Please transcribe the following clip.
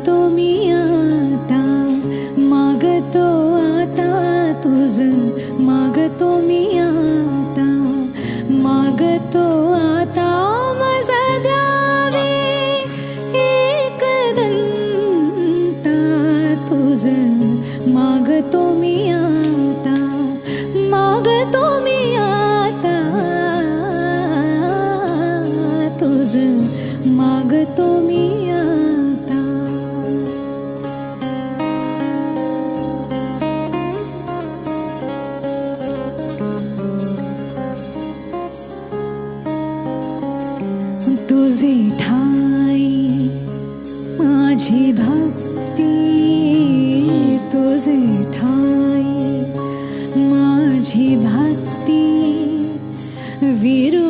तो मी आता मागतो आता तुझ मागतो मी आता मागतो आता माझा द्यावे एक दंता तुझ मागतो मी आता मागतो मी आता तुझ मागतो मी आता तुझे ठाई माझी भक्ती तुझे ठाई माझी भक्ती विरु